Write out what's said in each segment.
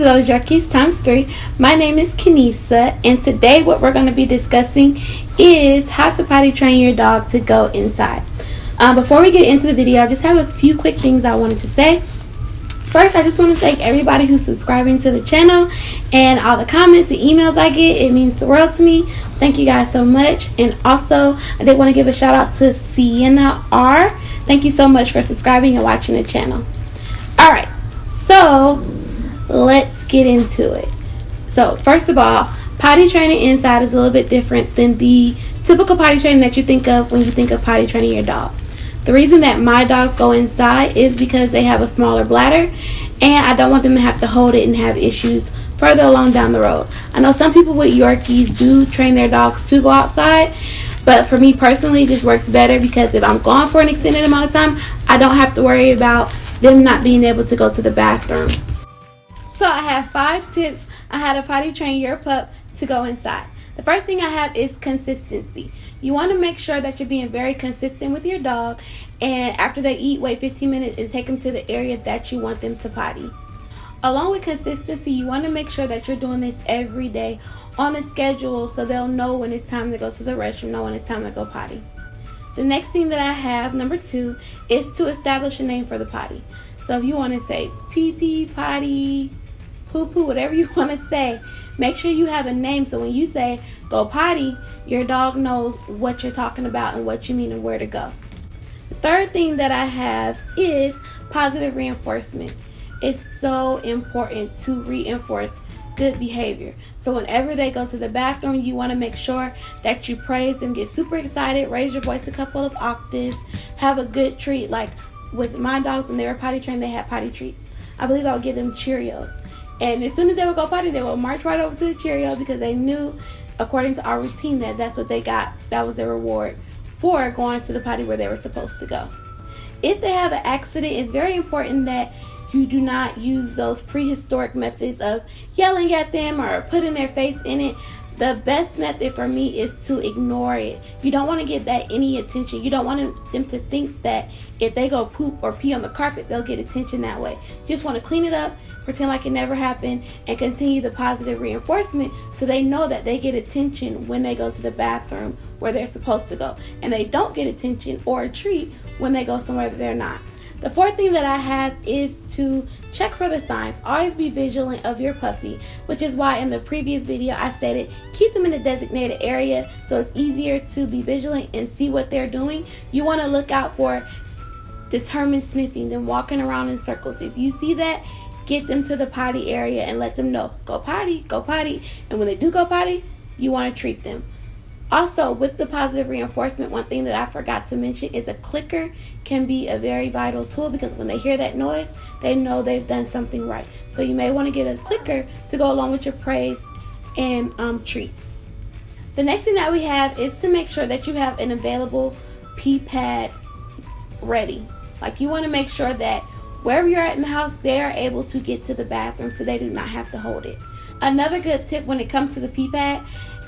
those jerkies times 3. My name is Kenisa, and today what we're going to be discussing is how to potty train your dog to go inside. Before we get into the video, I just have a few quick things I wanted to say. First, I just want to thank everybody who's subscribing to the channel and all the comments and emails I get. It means the world to me. Thank you guys so much. And also, I did want to give a shout out to Sienna R. Thank you so much for subscribing and watching the channel. Alright, so let's get into it. So, first of all, potty training inside is a little bit different than the typical potty training that you think of when you think of potty training your dog. The reason that my dogs go inside is because they have a smaller bladder, and I don't want them to have to hold it and have issues further along down the road. I know some people with Yorkies do train their dogs to go outside, but for me personally, this works better because if I'm gone for an extended amount of time, I don't have to worry about them not being able to go to the bathroom. So I have 5 tips on how to potty train your pup to go inside. The first thing I have is consistency. You want to make sure that you're being very consistent with your dog, and after they eat, wait 15 minutes and take them to the area that you want them to potty. Along with consistency, you want to make sure that you're doing this every day on a schedule so they'll know when it's time to go to the restroom, know when it's time to go potty. The next thing that I have, number 2, is to establish a name for the potty. So if you want to say pee-pee, potty, poo-poo, whatever you want to say, make sure you have a name so when you say go potty, your dog knows what you're talking about and what you mean and where to go. The third thing that I have is positive reinforcement. It's so important to reinforce good behavior. So whenever they go to the bathroom, you want to make sure that you praise them, get super excited, raise your voice a couple of octaves, have a good treat. Like with my dogs, when they were potty trained, they had potty treats. I believe I would give them Cheerios. And as soon as they would go potty, they would march right over to the Cheerio because they knew, according to our routine, that that's what they got. That was their reward for going to the potty where they were supposed to go. If they have an accident, it's very important that you do not use those prehistoric methods of yelling at them or putting their face in it. The best method for me is to ignore it. You don't want to give that any attention. You don't want them to think that if they go poop or pee on the carpet, they'll get attention that way. You just want to clean it up, pretend like it never happened, and continue the positive reinforcement so they know that they get attention when they go to the bathroom where they're supposed to go. And they don't get attention or a treat when they go somewhere that they're not. The fourth thing that I have is to check for the signs. Always be vigilant of your puppy, which is why in the previous video I stated keep them in a designated area so it's easier to be vigilant and see what they're doing. You want to look out for determined sniffing, them walking around in circles. If you see that, get them to the potty area and let them know, go potty, go potty. And when they do go potty, you want to treat them. Also, with the positive reinforcement, one thing that I forgot to mention is a clicker can be a very vital tool because when they hear that noise, they know they've done something right. So you may want to get a clicker to go along with your praise and treats. The next thing that we have is to make sure that you have an available pee pad ready. Like you want to make sure that wherever you're at in the house, they are able to get to the bathroom so they do not have to hold it. Another good tip when it comes to the pee pad,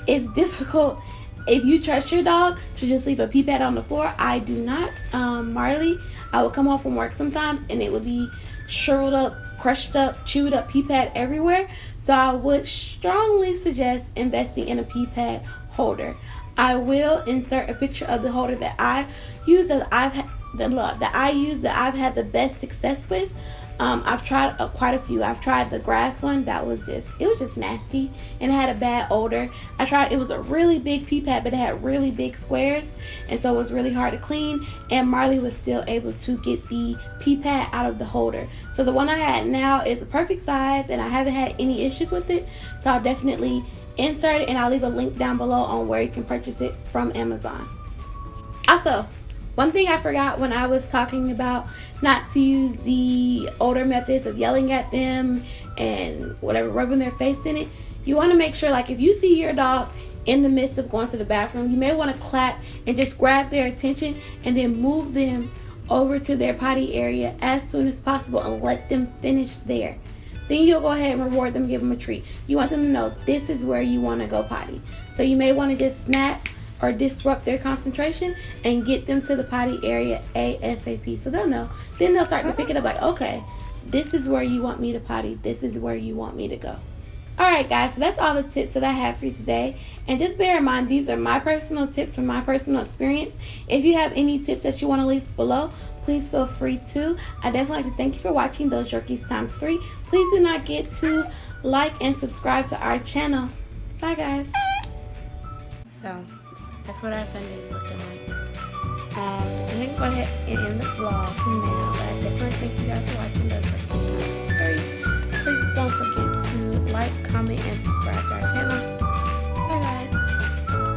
it's difficult if you trust your dog to just leave a pee pad on the floor. I do not. Marley, I would come home from work sometimes and it would be shriveled up, crushed up, chewed up pee pad everywhere. So I would strongly suggest investing in a pee pad holder. I will insert a picture of the holder that I use that I've had the best success with. I've tried quite a few. I've tried the grass one. It was just nasty and it had a bad odor. It was a really big pee pad, but it had really big squares, and so it was really hard to clean, and Marley was still able to get the pee pad out of the holder. So the one I had now is a perfect size and I haven't had any issues with it, so I'll definitely insert it and I'll leave a link down below on where you can purchase it from Amazon. Also, one thing I forgot when I was talking about not to use the older methods of yelling at them and whatever, rubbing their face in it, you want to make sure, like if you see your dog in the midst of going to the bathroom, you may want to clap and just grab their attention and then move them over to their potty area as soon as possible and let them finish there. Then you'll go ahead and reward them, give them a treat. You want them to know this is where you want to go potty. So you may want to just snap or disrupt their concentration and get them to the potty area ASAP so they'll know. Then they'll start to pick it up like, okay, this is where you want me to potty, this is where you want me to go. Alright guys, so that's all the tips that I have for you today. And just bear in mind, these are my personal tips from my personal experience. If you have any tips that you want to leave below, please feel free to. I definitely like to thank you for watching Those Yorkies Times 3. Please do not forget to like and subscribe to our channel. Bye guys. So, that's what our Sunday is looking like. I'm going to go ahead and end the vlog now. But I definitely thank you guys for watching Those Yorkies Times 3. Please don't forget to like, comment, and subscribe to our channel.